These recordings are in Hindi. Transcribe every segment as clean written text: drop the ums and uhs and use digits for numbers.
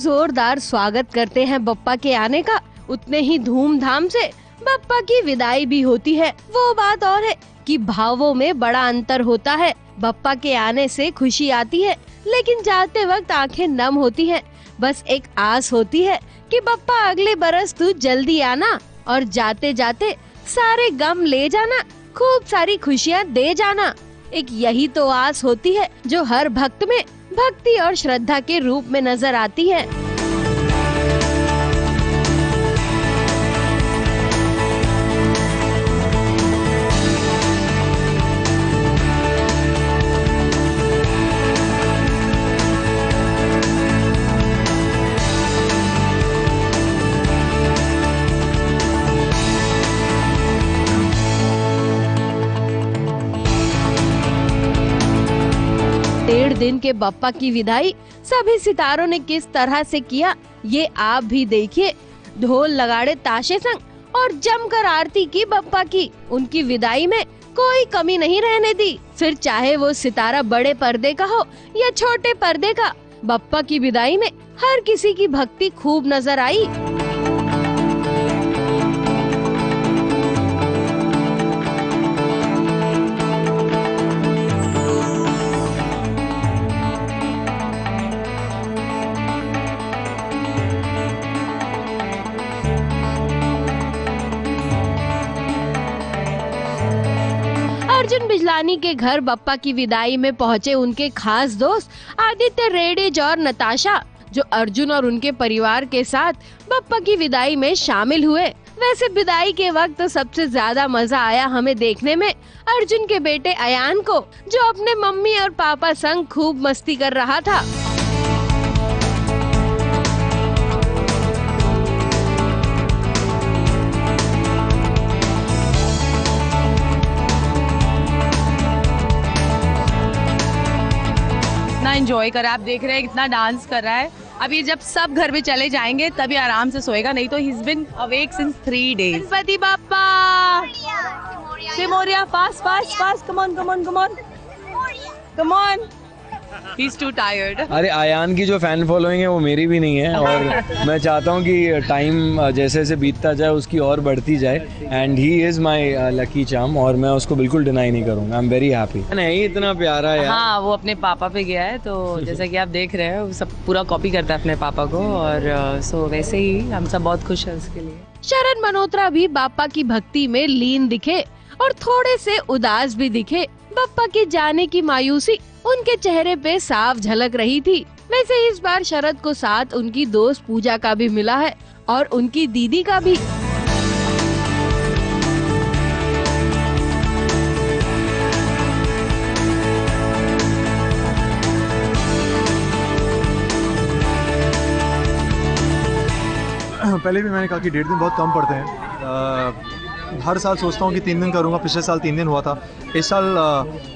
जोरदार स्वागत करते हैं बप्पा के आने का, उतने ही धूमधाम से बप्पा की विदाई भी होती है। वो बात और है कि भावों में बड़ा अंतर होता है। बप्पा के आने से खुशी आती है, लेकिन जाते वक्त आंखें नम होती हैं। बस एक आस होती है कि बप्पा अगले बरस तू जल्दी आना और जाते जाते सारे गम ले जाना, खूब सारी खुशियाँ दे जाना। एक यही तो आस होती है जो हर भक्त में भक्ति और श्रद्धा के रूप में नजर आती है। डेढ़ दिन के बप्पा की विदाई सभी सितारों ने किस तरह से किया, ये आप भी देखिए। ढोल लगाड़े ताशे संग और जमकर आरती की बप्पा की। उनकी विदाई में कोई कमी नहीं रहने दी, फिर चाहे वो सितारा बड़े पर्दे का हो या छोटे पर्दे का। बप्पा की विदाई में हर किसी की भक्ति खूब नजर आई। अर्जुन बिजलानी के घर बप्पा की विदाई में पहुंचे उनके खास दोस्त आदित्य रेडिज और नताशा, जो अर्जुन और उनके परिवार के साथ बप्पा की विदाई में शामिल हुए। वैसे विदाई के वक्त सबसे ज्यादा मजा आया हमें देखने में अर्जुन के बेटे अयान को, जो अपने मम्मी और पापा संग खूब मस्ती कर रहा था। एंजॉय कर रहा है, आप देख रहे हैं कितना डांस कर रहा है। अभी जब सब घर में चले जाएंगे तभी आराम से सोएगा, नहीं तो he is been awake since 3 days। Ganpati Bappa सिमोरिया, fast fast fast, come on come on come on come on, he is too tired. अरे अयान की जो फैन फॉलोइंग है वो मेरी भी नहीं है, और मैं चाहता हूँ कि टाइम जैसे जैसे बीतता जाए उसकी और बढ़ती जाए, and he is my lucky charm, और मैं उसको बिल्कुल डिनाई नहीं करूँगा। I am very happy. नहीं इतना प्यारा है। हाँ, वो अपने पापा पे गया है, तो जैसा कि आप देख रहे हैं वो सब पूरा कॉपी करता है अपने पापा को, और सो वैसे ही हम सब बहुत खुश हैं उसके लिए। शरण मल्होत्रा भी बाप्पा की भक्ति में लीन दिखे और थोड़े से उदास भी दिखे। बप्पा के जाने की मायूसी उनके चेहरे पे साफ झलक रही थी। वैसे इस बार शरद को साथ उनकी दोस्त पूजा का भी मिला है और उनकी दीदी का भी। पहले भी मैंने कहा कि 1.5 दिन बहुत कम पड़ते हैं। हर साल सोचता हूँ कि 3 दिन करूँगा, पिछले साल 3 दिन हुआ था, इस साल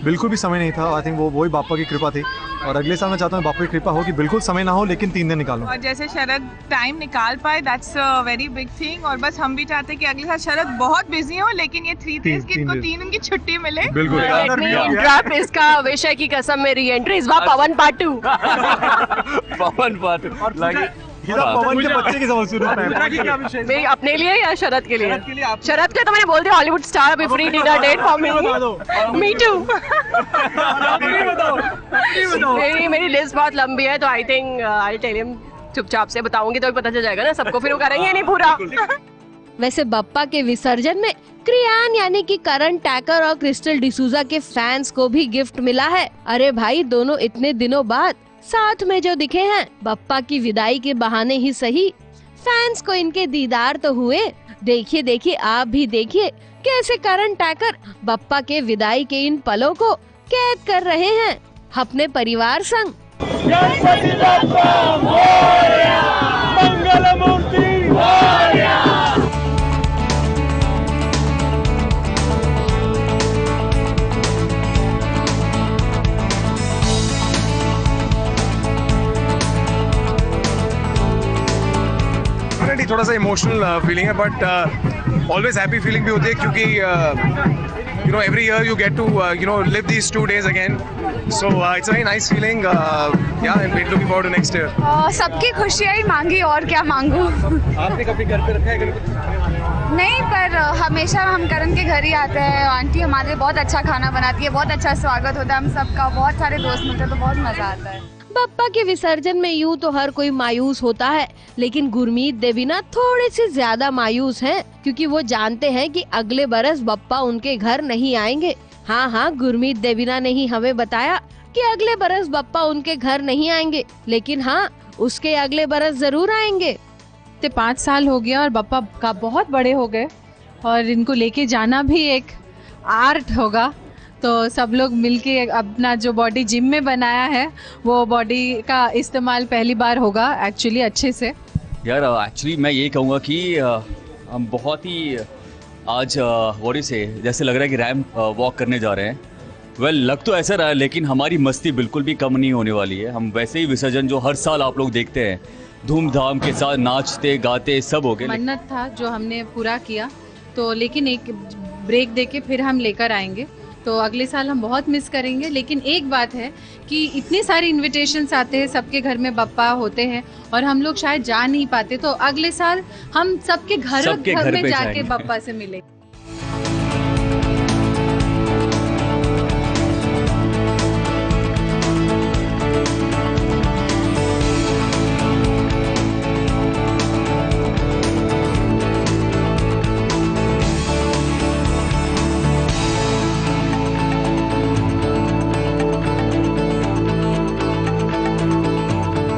बिल्कुल भी समय नहीं था। आई थिंक वो वही बाप्पा की कृपा थी, और अगले साल मैं चाहता हूँ बाप्पा की कृपा हो कि बिल्कुल समय ना हो लेकिन 3 दिन निकालो। और जैसे शरद टाइम निकाल पाए, that's a very big thing. और बस हम भी चाहते हैं कि अगले साल शरद बहुत बिजी हो, लेकिन ये 3 days की इनको 3 दिन की छुट्टी मिले। बिल्कुल। इसका विषय की कसम में री एंट्री इस बार पवन पार्ट 2। पवन पार्ट पवन के बच्चे की समझ शुरू में मेरी अपने लिए या शरद के लिए? शरद के तो मैंने बोल दिया हॉलीवुड स्टार अभी free dinner date for me too. मेरी लिस्ट बहुत लंबी है तो I think I tell him, चुपचाप से बताऊंगी तो पता चल जाएगा ना सबको, फिर वो करेंगे नहीं पूरा। वैसे बप्पा के विसर्जन में क्रियान यानी कि करण टैकर और क्रिस्टल डिसूजा के फैंस को भी गिफ्ट मिला है। अरे भाई, दोनों इतने दिनों बाद साथ में जो दिखे हैं, बप्पा की विदाई के बहाने ही सही, फैंस को इनके दीदार तो हुए। देखिए देखिए, आप भी देखिए कैसे करण टैकर बप्पा के विदाई के इन पलों को कैद कर रहे हैं अपने परिवार संग। गणपति बप्पा मोरया, मंगल मूर्ति मोरया। थोड़ा सा इमोशनल फीलिंग है, बट ऑलवेज हैप्पी फीलिंग भी होती है क्योंकि you know every year you get to you know live these 2 days again, so it's a very nice feeling. Yeah I am looking forward to next year. सबकी खुशियाँ ही मांगी, और क्या मांगू। आपने कभी घर पे रखा है गणपति? नहीं, पर हमेशा हम करण के घर ही आते हैं। आंटी हमारे लिए बहुत अच्छा खाना बनाती है, बहुत अच्छा स्वागत होता है हम सबका, बहुत सारे दोस्त मिलते हैं तो बहुत मजा आता है। बप्पा के विसर्जन में यूं तो हर कोई मायूस होता है, लेकिन गुरमीत देवीना थोड़े से ज्यादा मायूस हैं, क्योंकि वो जानते हैं कि अगले बरस बप्पा उनके घर नहीं आएंगे। हाँ, गुरमीत देवीना ने ही हमें बताया कि अगले बरस बप्पा उनके घर नहीं आएंगे, लेकिन हाँ, उसके अगले बरस जरूर आएंगे। 5 साल हो गया और बप्पा का बहुत बड़े हो गए और इनको लेके जाना भी एक आर्ट होगा। तो सब लोग मिलके अपना जो बॉडी जिम में बनाया है वो बॉडी का इस्तेमाल पहली बार होगा एक्चुअली अच्छे से। यार एक्चुअली मैं ये कहूँगा कि हम बहुत ही आज बॉडी से जैसे लग रहा है कि रैंप वॉक करने जा रहे हैं। वेल लग तो ऐसा रहा है, लेकिन हमारी मस्ती बिल्कुल भी कम नहीं होने वाली है। हम वैसे ही विसर्जन जो हर साल आप लोग देखते हैं धूमधाम के साथ नाचते गाते सब हो गए। मन्नत था जो हमने पूरा किया, तो लेकिन एक ब्रेक देके फिर हम लेकर आएंगे, तो अगले साल हम बहुत मिस करेंगे। लेकिन एक बात है कि इतने सारे इनविटेशंस आते हैं, सबके घर में बप्पा होते हैं और हम लोग शायद जा नहीं पाते, तो अगले साल हम सबके घर में जाके बप्पा से मिलेंगे।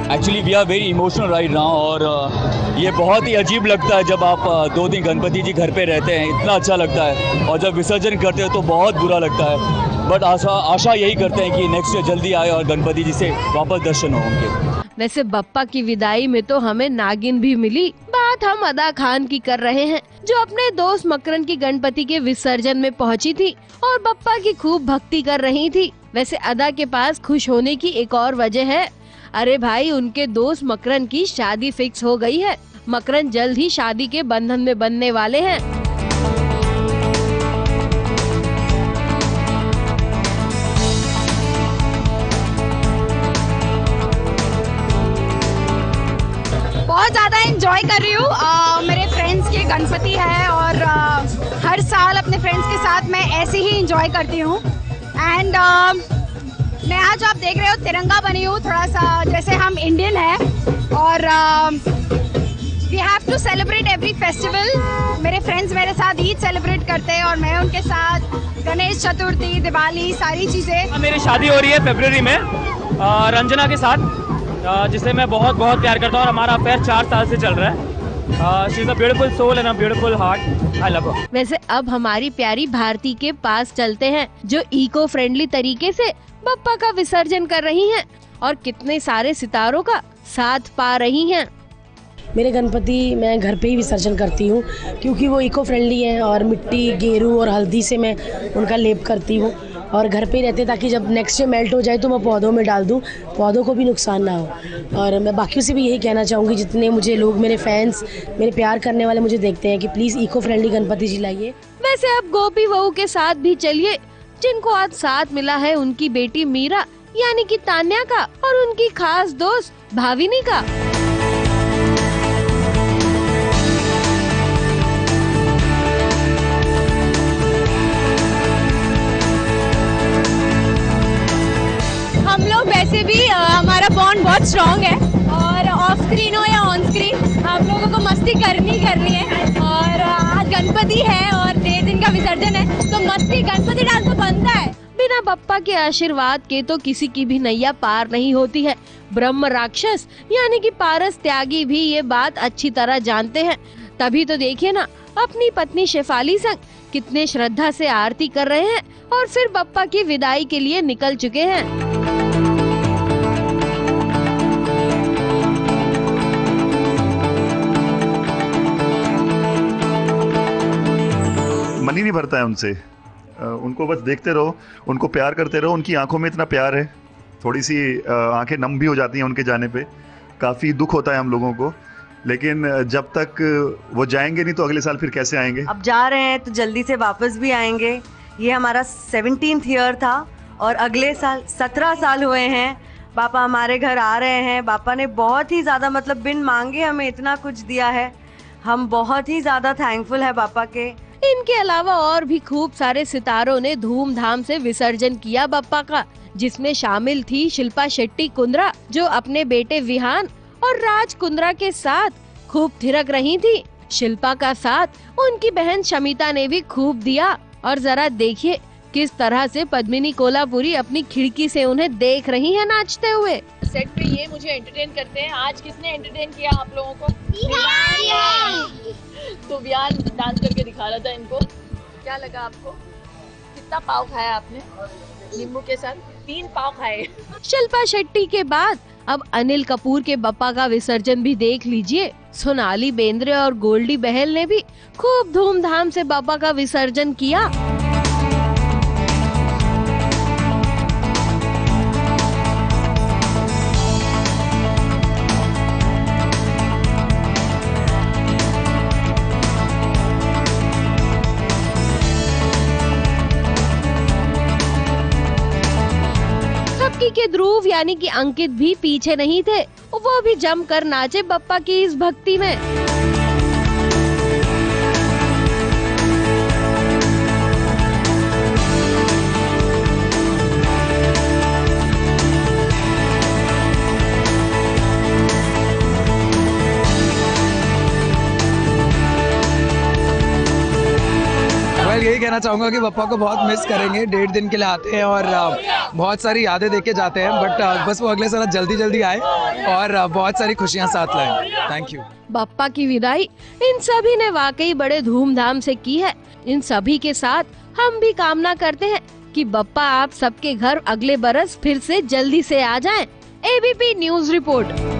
Actually we are very emotional right now, और ये बहुत ही अजीब लगता है जब आप 2 दिन गणपति जी घर पे रहते हैं, इतना अच्छा लगता है, और जब विसर्जन करते हैं तो बहुत बुरा लगता है। बट आशा यही करते हैं कि नेक्स्ट ईयर जल्दी आए और गणपति जी से वापस दर्शन हो उनके। वैसे बप्पा की विदाई में तो हमें नागिन भी मिली। बात हम अदा खान की कर रहे हैं, जो अपने दोस्त मकरन की गणपति के विसर्जन में पहुंची थी और बप्पा की खूब भक्ति कर रही थी। वैसे अदा के पास खुश होने की एक और वजह है। अरे भाई, उनके दोस्त मकरन की शादी फिक्स हो गई है। मकरन जल्द ही शादी के बंधन में बंधने वाले हैं। बहुत ज़्यादा एंजॉय कर रही हूँ। मेरे फ्रेंड्स के गणपति है और हर साल अपने फ्रेंड्स के साथ मैं ऐसे ही एंजॉय करती हूँ। एंड मैं आज आप देख रहे हो तिरंगा बनी हूँ, थोड़ा सा जैसे हम इंडियन हैं, और we have to celebrate every festival. मेरे फ्रेंड्स मेरे साथ ईद सेलिब्रेट करते हैं और मैं उनके साथ गणेश चतुर्थी, दिवाली, सारी चीज़ें। मेरी शादी हो रही है फरवरी में रंजना के साथ, जिसे मैं बहुत बहुत प्यार करता हूँ और हमारा अफेयर 4 साल से चल रहा है। She is a beautiful soul and a beautiful heart, I love her. वैसे अब हमारी प्यारी भारती के पास चलते हैं, जो इको फ्रेंडली तरीके से बप्पा का विसर्जन कर रही हैं और कितने सारे सितारों का साथ पा रही हैं। मेरे गणपति मैं घर पे ही विसर्जन करती हूँ क्योंकि वो इको फ्रेंडली हैं, और मिट्टी, गेरू और हल्दी से मैं उनका लेप करती हूँ और घर पे ही रहते, ताकि जब नेक्स्ट डे मेल्ट हो जाए तो मैं पौधों में डाल दूँ, पौधों को भी नुकसान ना हो। और मैं बाकियों से भी यही कहना चाहूँगी, जितने मुझे लोग, मेरे फैंस, मेरे प्यार करने वाले मुझे देखते हैं, कि प्लीज़ इको फ्रेंडली गणपति जी लाइए। वैसे अब गोपी बहू के साथ भी चलिए, जिनको आज साथ मिला है उनकी बेटी मीरा यानी कि तान्या का, और उनकी खास दोस्त भाविनी का। बहुत स्ट्रॉन्ग है और ऑफ स्क्रीन हो या ऑन स्क्रीन आप लोगों को मस्ती करनी है। और आज गणपति है और 1.5 दिन का विसर्जन है तो मस्ती गणपति डांस तो बनता है। बिना बप्पा के आशीर्वाद के तो किसी की भी नैया पार नहीं होती है। ब्रह्म राक्षस यानी कि पारस त्यागी भी ये बात अच्छी तरह जानते हैं। तभी तो देखिए ना, अपनी पत्नी शेफाली संग कितने श्रद्धा से आरती कर रहे हैं और फिर बप्पा की विदाई के लिए निकल चुके हैं। मन ही नहीं भरता है उनसे। उनको बस देखते रहो, उनको प्यार करते रहो। उनकी आंखों में इतना प्यार है, थोड़ी सी आंखें नम भी हो जाती हैं उनके जाने पे। काफ़ी दुख होता है हम लोगों को, लेकिन जब तक वो जाएंगे नहीं तो अगले साल फिर कैसे आएंगे। अब जा रहे हैं तो जल्दी से वापस भी आएंगे। ये हमारा 17th ईयर था और अगले साल 17 साल हुए हैं पापा हमारे घर आ रहे हैं। पापा ने बहुत ही ज़्यादा मतलब बिन मांगे हमें इतना कुछ दिया है। हम बहुत ही ज़्यादा थैंकफुल है पापा के। इनके अलावा और भी खूब सारे सितारों ने धूमधाम से विसर्जन किया बप्पा का, जिसमें शामिल थी शिल्पा शेट्टी कुंद्रा, जो अपने बेटे विहान और राज कुंद्रा के साथ खूब थिरक रही थी। शिल्पा का साथ उनकी बहन शमिता ने भी खूब दिया। और जरा देखिए किस तरह से पद्मिनी कोल्हापुरी अपनी खिड़की से उन्हें देख रही है नाचते हुए। सेट पे ये मुझे एंटरटेन करते हैं। आज किसने एंटरटेन किया आप लोगों को? तो विहान डांस करके दिखा रहा था इनको। क्या लगा आपको? कितना पाव खाया आपने नींबू के साथ? 3 पाव खाए। शिल्पा शेट्टी के बाद अब अनिल कपूर के बप्पा का विसर्जन भी देख लीजिए। सोनाली बेंद्रे और गोल्डी बहल ने भी खूब धूमधाम से बप्पा का विसर्जन किया। के ध्रुव यानी कि अंकित भी पीछे नहीं थे, वो भी जमकर नाचे बप्पा की इस भक्ति में। यही कहना चाहूँगा कि बप्पा को बहुत मिस करेंगे। 1.5 दिन के लिए आते हैं और बहुत सारी यादें देके जाते हैं, बट बस वो अगले साल जल्दी आए और बहुत सारी खुशियाँ साथ लाएं। Thank you. बप्पा की विदाई इन सभी ने वाकई बड़े धूमधाम से की है। इन सभी के साथ हम भी कामना करते हैं कि बप्पा आप सबके घर अगले बरस फिर से जल्दी से आ जाएं। ABP news report.